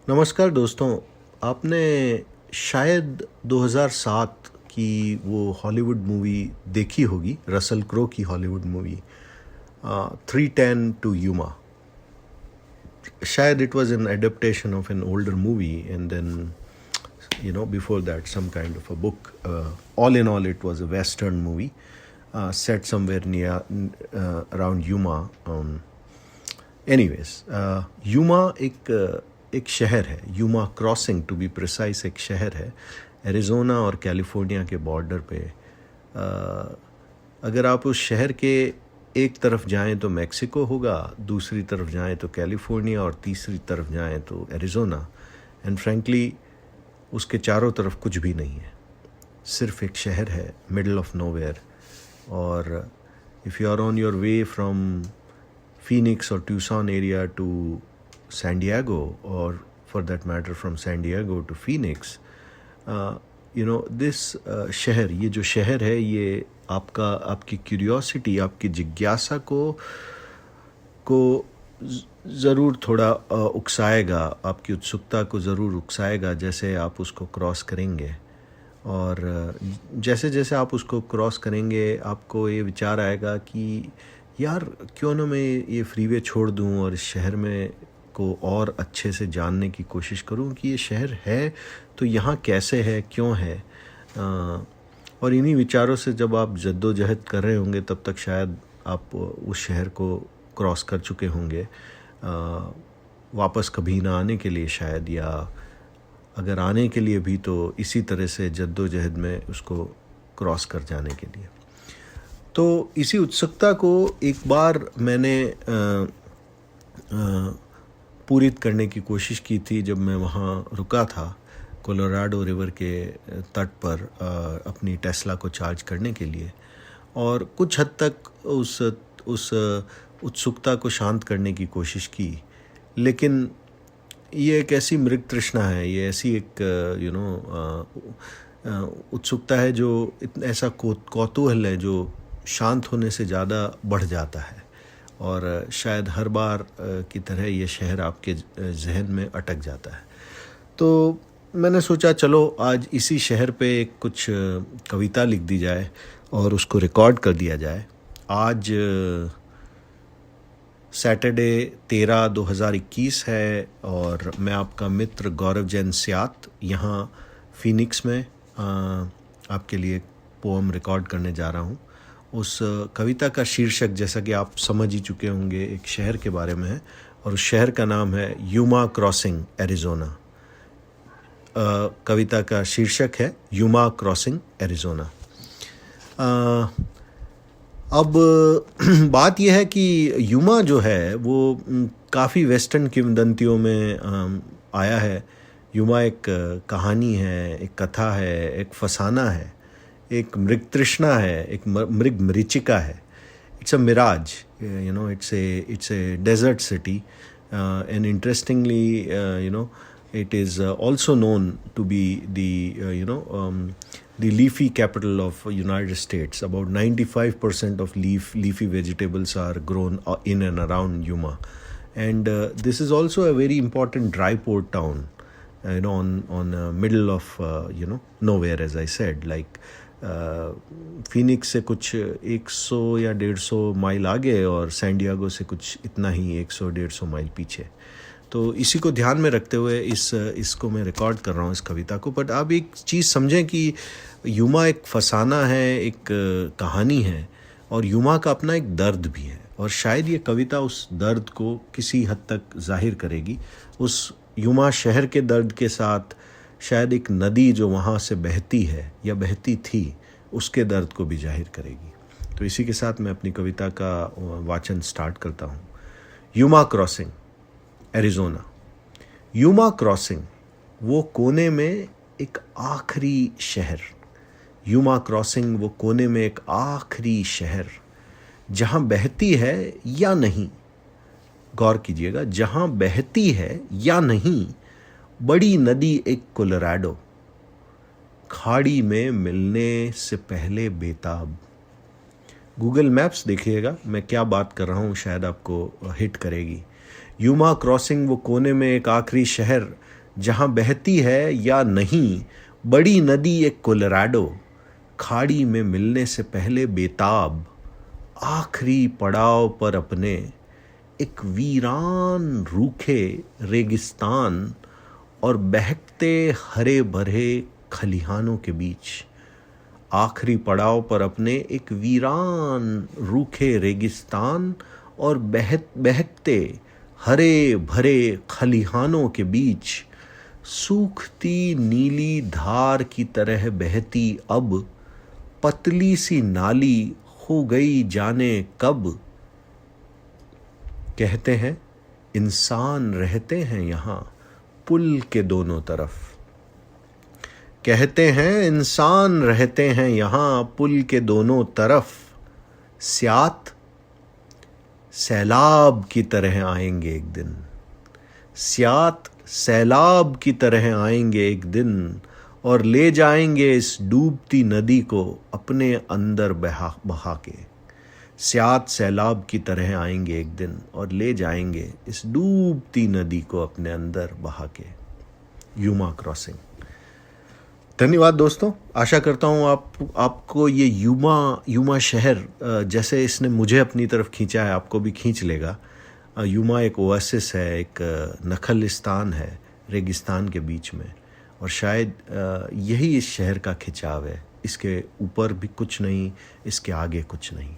नमस्कार दोस्तों। आपने शायद 2007 की वो हॉलीवुड मूवी देखी होगी, रसल क्रो की हॉलीवुड मूवी 310 टू यूमा। शायद it was an adaptation of an older movie and then before that some kind of a book. All in all, it was a western movie set somewhere near around Yuma. Anyways, Yuma एक शहर है, Yuma crossing to be precise एक शहर है Arizona और California के border पे। अगर आप उस शहर के एक तरफ जाएं तो मेक्सिको होगा, दूसरी तरफ जाएं तो कैलिफोर्निया और तीसरी तरफ जाएं तो एरिज़ोना। एंड फ्रैंकली उसके चारों तरफ कुछ भी नहीं है, सिर्फ एक शहर है मिडल ऑफ नोवेयर। और if you are on your way from Phoenix or Tucson area to San Diego, or for that matter from San Diego to Phoenix, this शहर, ये जो शहर है, ये आपकी क्यूरियोसिटी, आपकी जिज्ञासा को ज़रूर थोड़ा उकसाएगा, आपकी उत्सुकता को ज़रूर उकसाएगा जैसे आप उसको क्रॉस करेंगे। और जैसे जैसे आप उसको क्रॉस करेंगे आपको ये विचार आएगा कि यार क्यों ना मैं ये फ्रीवे छोड़ दूं और इस शहर में को और अच्छे से जानने की कोशिश करूं कि ये शहर है तो यहाँ कैसे है, क्यों है। और इन्हीं विचारों से जब आप जद्दोजहद कर रहे होंगे तब तक शायद आप उस शहर को क्रॉस कर चुके होंगे, वापस कभी ना आने के लिए शायद, या अगर आने के लिए भी तो इसी तरह से जद्दोजहद में उसको क्रॉस कर जाने के लिए। तो इसी उत्सुकता को एक बार मैंने पूरित करने की कोशिश की थी जब मैं वहाँ रुका था कोलोराडो रिवर के तट पर अपनी टेस्ला को चार्ज करने के लिए। और कुछ हद तक उस उत्सुकता को शांत करने की कोशिश की, लेकिन ये एक ऐसी मृग तृष्णा है, ये ऐसी एक उत्सुकता है जो ऐसा कौतूहल है जो शांत होने से ज़्यादा बढ़ जाता है। और शायद हर बार की तरह ये शहर आपके जहन में अटक जाता है। तो मैंने सोचा चलो आज इसी शहर पे कुछ कविता लिख दी जाए और उसको रिकॉर्ड कर दिया जाए। आज सैटरडे 13/2021 है और मैं आपका मित्र गौरव जैन स्यात यहाँ फीनिक्स में आपके लिए पोएम रिकॉर्ड करने जा रहा हूँ। उस कविता का शीर्षक, जैसा कि आप समझ ही चुके होंगे, एक शहर के बारे में है और उस शहर का नाम है यूमा क्रॉसिंग एरिज़ोना। कविता का शीर्षक है यूमा क्रॉसिंग एरिज़ोना। अब बात यह है कि यूमा जो है वो काफ़ी वेस्टर्न किंवदंतियों में आया है। यूमा एक कहानी है, एक कथा है, एक फसाना है, एक मृग तृष्णा है, एक मृग मरीचिका है। It's a mirage, it's a desert city and interestingly it is also known to be the leafy capital of United States. About 95% of leafy vegetables are grown in and around Yuma, and this is also a very important dry port town, on middle of nowhere, as I said, like Phoenix से कुछ 100 या 150 mile आगे और San Diego से कुछ इतना ही 100-150 mile पीछे। तो इसी को ध्यान में रखते हुए इसको मैं रिकॉर्ड कर रहा हूँ, इस कविता को। बट आप एक चीज़ समझें कि यूमा एक फसाना है, एक कहानी है, और यूमा का अपना एक दर्द भी है। और शायद ये कविता उस दर्द को किसी हद तक जाहिर करेगी। उस यूमा शहर के दर्द के साथ शायद एक नदी जो वहाँ से बहती है या बहती थी उसके दर्द को भी जाहिर करेगी। तो इसी के साथ मैं अपनी कविता का वाचन स्टार्ट करता हूँ। यूमा क्रॉसिंग एरिज़ोना। यूमा क्रॉसिंग, वो कोने में एक आखिरी शहर। यूमा क्रॉसिंग, वो कोने में एक आखिरी शहर जहाँ बहती है या नहीं, गौर कीजिएगा, जहाँ बहती है या नहीं बड़ी नदी एक कोलोराडो, खाड़ी में मिलने से पहले बेताब। गूगल मैप्स देखिएगा, मैं क्या बात कर रहा हूँ, शायद आपको हिट करेगी। यूमा क्रॉसिंग, वो कोने में एक आखिरी शहर जहाँ बहती है या नहीं बड़ी नदी एक कोलोराडो, खाड़ी में मिलने से पहले बेताब, आखिरी पड़ाव पर अपने एक वीरान रूखे रेगिस्तान और बहकते हरे भरे खलिहानों के बीच। आखिरी पड़ाव पर अपने एक वीरान रूखे रेगिस्तान और बहकते हरे भरे खलिहानों के बीच, सूखती नीली धार की तरह बहती अब पतली सी नाली हो गई जाने कब। कहते हैं इंसान रहते हैं यहाँ पुल के दोनों तरफ। कहते हैं इंसान रहते हैं यहाँ पुल के दोनों तरफ। स्यात सैलाब की तरह आएंगे एक दिन, स्यात सैलाब की तरह आएंगे एक दिन, और ले जाएंगे इस डूबती नदी को अपने अंदर बहा के। स्यात सैलाब की तरह आएंगे एक दिन और ले जाएंगे इस डूबती नदी को अपने अंदर बहा के। यूमा क्रॉसिंग। धन्यवाद दोस्तों, आशा करता हूँ आपको ये यूमा शहर जैसे इसने मुझे अपनी तरफ खींचा है आपको भी खींच लेगा। यूमा एक ओएसिस है, एक नखलिस्तान है रेगिस्तान के बीच में, और शायद यही इस शहर का खिंचाव है। इसके ऊपर भी कुछ नहीं, इसके आगे कुछ नहीं।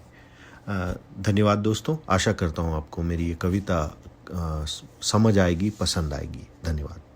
धन्यवाद दोस्तों, आशा करता हूँ आपको मेरी ये कविता समझ आएगी, पसंद आएगी। धन्यवाद।